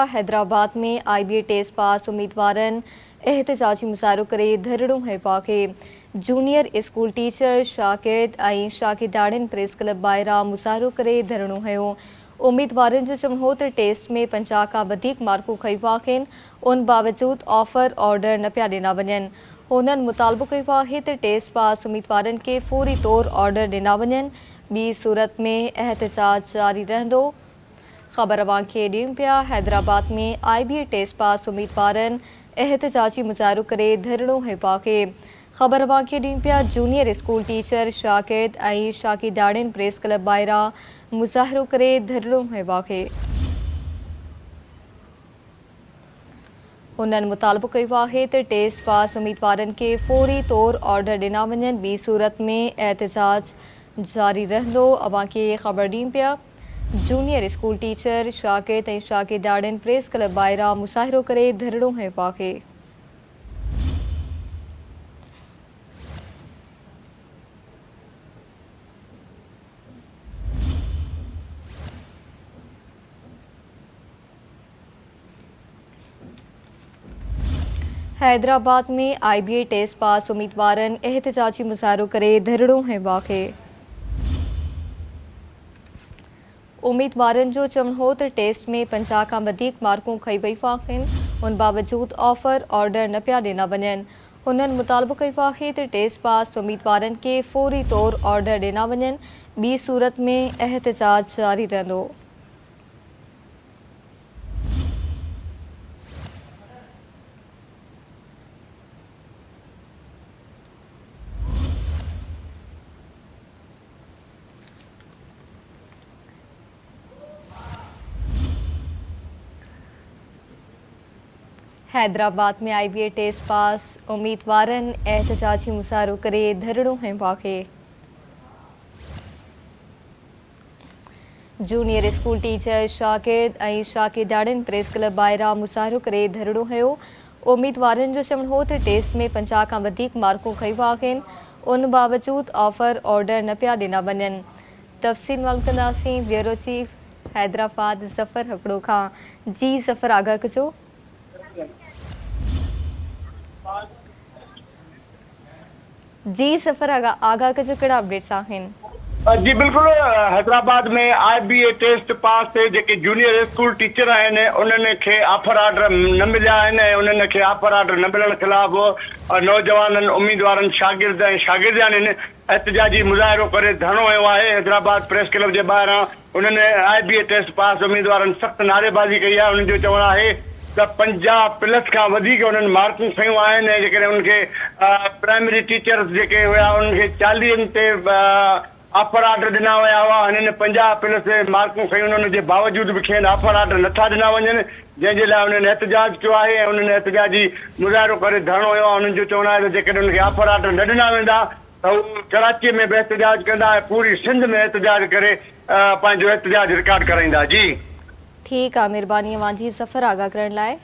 हैदराबाद में IBA test pass उम्मीदवारनि एहतजाजी मुज़ाहिरो करे धरणो हिबा खे जूनियर स्कूल टीचर शागिर्द ऐं शागिर्दाड़नि प्रेस क्लब ॿाहिरां मुज़ाहिरो करे धरणो हयो। उम्मीदवारनि जो चवणो हो त टेस्ट में 50 खां वधीक मार्कूं खयूं आहिनि, उन बावजूद ऑफर ऑर्डर न पिया ॾिना वञनि। हुननि मुतालबो कयो आहे त टेस्ट पास उम्मीदवारनि खे फौरी तौरु ऑर्डर ॾिना वञनि, ॿी सूरत में एहतजाज जारी रहंदो। ख़बर खे ॾियूं पिया हैदराबाद में IBA टेस्ट पास उम्मीदवारनि एहतजाजी मुज़ाहिरो करे धरणो हिबा खे ख़बर खे ॾियूं पिया जूनियर स्कूल टीचर शागिर्द ऐं शागिर्दाड़नि प्रेस क्लब ॿाहिरां मुज़ाहिरो करे धरणो हिबा खे हुननि मुतालबो कयो आहे त टेस्ट पास उम्मीदवारनि खे फौरी तौरु ऑर्डर ॾिना वञनि, ॿी सूरत में एहतजाज जारी रहंदो। अवां खे ख़बर ॾियूं पिया जूनियर स्कूल टीचर शागिर्द ऐं शागिर्दाड़नि प्रेस क्लब ॿाहिरां मुज़ाहिरो करे धरणो हिबा खे हैदराबाद में IBA टेस्ट पास उम्मीदवारनि एहतजाजी मुज़ाहिरो करे धरणो हिबा खे उम्मीदवारनि जो चवणो हो त टेस्ट में 50 खां वधीक मार्कूं खई वयूं आहिनि, उन बावजूद ऑफर ऑर्डर न पिया ॾिना वञनि। हुननि मुतालबो कयो आहे त टेस्ट पास उम्मीदवारनि खे फौरी तौरु ऑर्डर ॾिना वञनि, ॿी सूरत में एहतजाज जारी रहंदो। हैदराबाद में IBA टेस्ट पास उम्मीदवारनि एहतजाजी मुज़ाहिरो करे धरणो हिबा खे जूनियर स्कूल टीचर शागिर्द ऐं शागिर्दाड़नि प्रेस क्लब ॿाहिरां मुज़ाहिरो करे धरणो हयो। उम्मीदवारनि जो चवणो हो त टेस्ट में 50 खां वधीक मार्कूं खयूं आहिनि, उन बावजूद ऑफर ऑर्डर न पिया ॾिना वञनि। तफ़सील मालूम कंदासीं ब्यूरो चीफ हैदराबाद ज़फ़र हकड़ो खां। जी ज़फ़र, आगाह कजो। जी ज़फ़र, आगाह कजो कहिड़ा अपडेट्स आहिनि? जी बिल्कुल, हैदराबाद में IBA टेस्ट पास जेके जूनियर स्कूल टीचर आहिनि उन्हनि खे ऑफर ऑर्डर न मिलिया आहिनि ऐं उन्हनि खे ऑफर ऑर्डर न मिलण ख़िलाफ़ नौजवाननि उम्मीदवारनि शागिर्द ऐं शागिर्दाड़नि एहतजाजी मुज़ाहिरो करे धरणो हयो आहे। हैदराबाद प्रेस क्लब जे ॿाहिरां उन्हनि IBA टेस्ट पास उम्मीदवारनि सख़्तु नारेबाज़ी कई आहे। उन्हनि जो चवणु आहे त 50+ खां वधीक उन्हनि मार्कूं खयूं आहिनि ऐं जेकॾहिं उनखे प्राइमरी टीचर्स जेके हुया उन्हनि खे 40 ते ऑफर ऑर्डर ॾिना विया हुआ। हिननि 50+ मार्कूं खयूं, उन्हनि जे बावजूद बि खेनि ऑफर ऑर्डर नथा ॾिना वञनि, जंहिंजे लाइ उन्हनि एहतजाज कयो आहे ऐं उन्हनि एहतजाजी मुज़ाहिरो करे धरणो हयो आहे। उन्हनि जो चवणु आहे त जेकॾहिं उनखे ऑफर ऑर्डर न ॾिना वेंदा त हू कराचीअ में बि एहतजाज कंदा ऐं पूरी सिंध में एहतजाज करे पंहिंजो एहतजाज रिकॉर्ड कराईंदा। जी ठीकु आहे, महिरबानी अवां जी ज़फ़र आगाह करण लाइ।